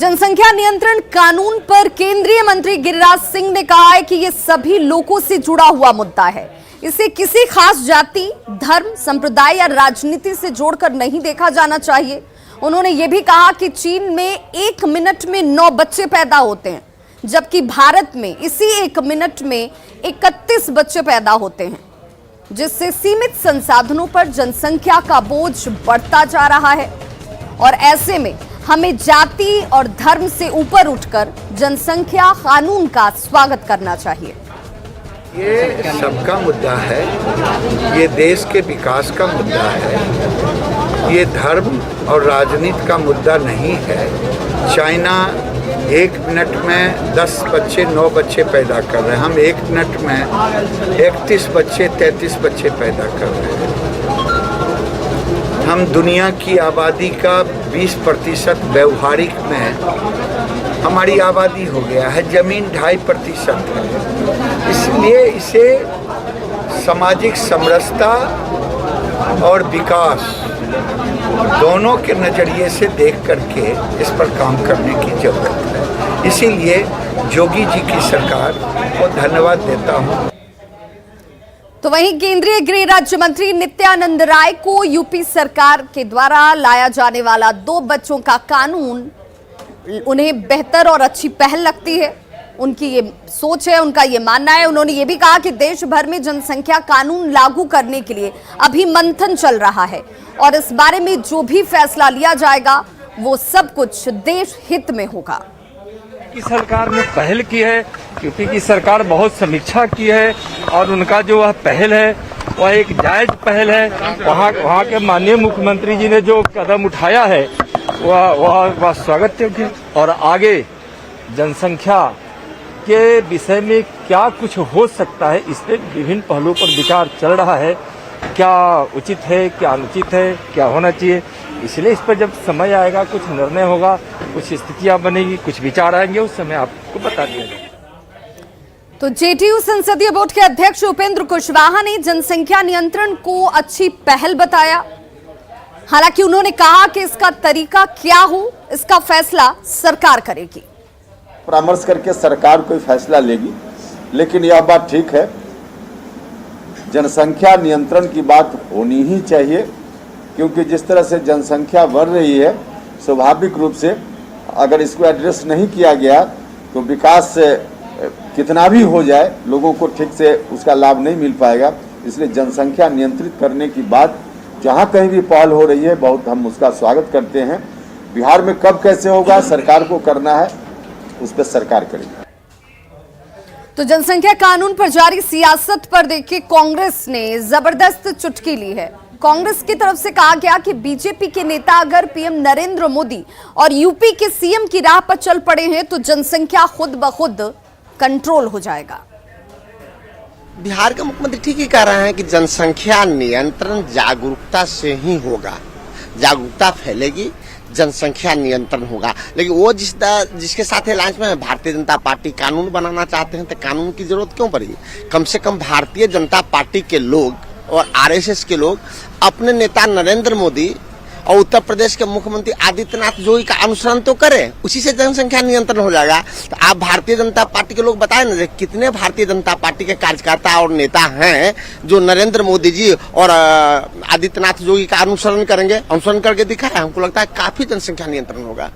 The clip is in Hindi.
जनसंख्या नियंत्रण कानून पर केंद्रीय मंत्री गिरिराज सिंह ने कहा है कि यह सभी लोगों से जुड़ा हुआ मुद्दा है। इसे किसी खास जाति, धर्म, संप्रदाय या राजनीति से जोड़कर नहीं देखा जाना चाहिए। उन्होंने यह भी कहा कि चीन में 1 मिनट में 9 बच्चे पैदा होते हैं, जबकि भारत में इसी 1 मिनट में 31 बच्चे पैदा होते हैं, जिससे सीमित संसाधनों पर जनसंख्या का बोझ बढ़ता जा रहा है। और ऐसे में हमें जाति और धर्म से ऊपर उठकर जनसंख्या कानून का स्वागत करना चाहिए। ये सबका मुद्दा है, ये देश के विकास का मुद्दा है, ये धर्म और राजनीति का मुद्दा नहीं है। चाइना 1 मिनट में 10 बच्चे 9 बच्चे पैदा कर रहे हैं, हम 1 मिनट में 31 बच्चे 33 बच्चे पैदा कर रहे हैं। हम दुनिया की आबादी का 20% व्यवहारिक में हमारी आबादी हो गया है, जमीन 2.5% है। इसलिए इसे सामाजिक समरसता और विकास दोनों के नज़रिए से देख करके इस पर काम करने की जरूरत है। इसीलिए योगी जी की सरकार को धन्यवाद देता हूँ। तो वहीं केंद्रीय गृह राज्य मंत्री नित्यानंद राय को यूपी सरकार के द्वारा लाया जाने वाला 2 बच्चों का कानून उन्हें बेहतर और अच्छी पहल लगती है। उनकी ये सोच है, उनका ये मानना है। उन्होंने ये भी कहा कि देश भर में जनसंख्या कानून लागू करने के लिए अभी मंथन चल रहा है और इस बारे में जो भी फैसला लिया जाएगा वो सब कुछ देश हित में होगा। की सरकार ने पहल की है, यूपी की सरकार बहुत समीक्षा की है और उनका जो वह पहल है वह एक जायज पहल है। वहाँ के माननीय मुख्यमंत्री जी ने जो कदम उठाया है वह स्वागत योग्य है। और आगे जनसंख्या के विषय में क्या कुछ हो सकता है, इस पे विभिन्न पहलुओं पर विचार चल रहा है। क्या उचित है, क्या अनुचित है, क्या होना चाहिए, इसलिए इस पर जब समय आएगा कुछ निर्णय होगा, कुछ स्थितियां बनेगी, कुछ विचार आएंगे, उस समय आपको बता दिया जाएगा। तो जेडीयू संसदीय बोर्ड के अध्यक्ष उपेंद्र कुशवाहा ने जनसंख्या नियंत्रण को अच्छी पहल बताया। हालांकि उन्होंने कहा कि इसका तरीका क्या हो, इसका फैसला सरकार करेगी। परामर्श करके सरकार कोई फैसला लेगी, लेकिन यह बात ठीक है, जनसंख्या नियंत्रण की बात होनी ही चाहिए, क्योंकि जिस तरह से जनसंख्या बढ़ रही है, स्वाभाविक रूप से अगर इसको एड्रेस नहीं किया गया तो विकास कितना भी हो जाए लोगों को ठीक से उसका लाभ नहीं मिल पाएगा। इसलिए जनसंख्या नियंत्रित करने की बात जहां कहीं भी पहल हो रही है, बहुत हम उसका स्वागत करते हैं। बिहार में कब कैसे होगा, सरकार को करना है, उस पर सरकार करेगी। तो जनसंख्या कानून पर जारी सियासत पर देखिए, कांग्रेस ने जबरदस्त चुटकी ली है। कांग्रेस की तरफ से कहा गया कि बीजेपी के नेता अगर पीएम नरेंद्र मोदी और यूपी के सीएम की राह पर चल पड़े हैं तो जनसंख्या खुद ब खुद कंट्रोल हो जाएगा। बिहार के मुख्यमंत्री ठीक ही कह रहे हैं कि जनसंख्या नियंत्रण जागरूकता से ही होगा, जागरूकता फैलेगी, जनसंख्या नियंत्रण होगा। लेकिन वो जिसके साथ अलायंस में है, भारतीय जनता पार्टी कानून बनाना चाहते हैं, तो कानून की जरूरत क्यों पड़ी? कम से कम भारतीय जनता पार्टी के लोग और आरएसएस के लोग अपने नेता नरेंद्र मोदी और उत्तर प्रदेश के मुख्यमंत्री आदित्यनाथ जोगी का अनुसरण तो करें, उसी से जनसंख्या नियंत्रण हो जाएगा। तो आप भारतीय जनता पार्टी के लोग बताएं ना, कितने भारतीय जनता पार्टी के कार्यकर्ता और नेता हैं जो नरेंद्र मोदी जी और आदित्यनाथ जोगी का अनुसरण करेंगे, अनुसरण करके दिखाए। हमको लगता है काफी जनसंख्या नियंत्रण होगा।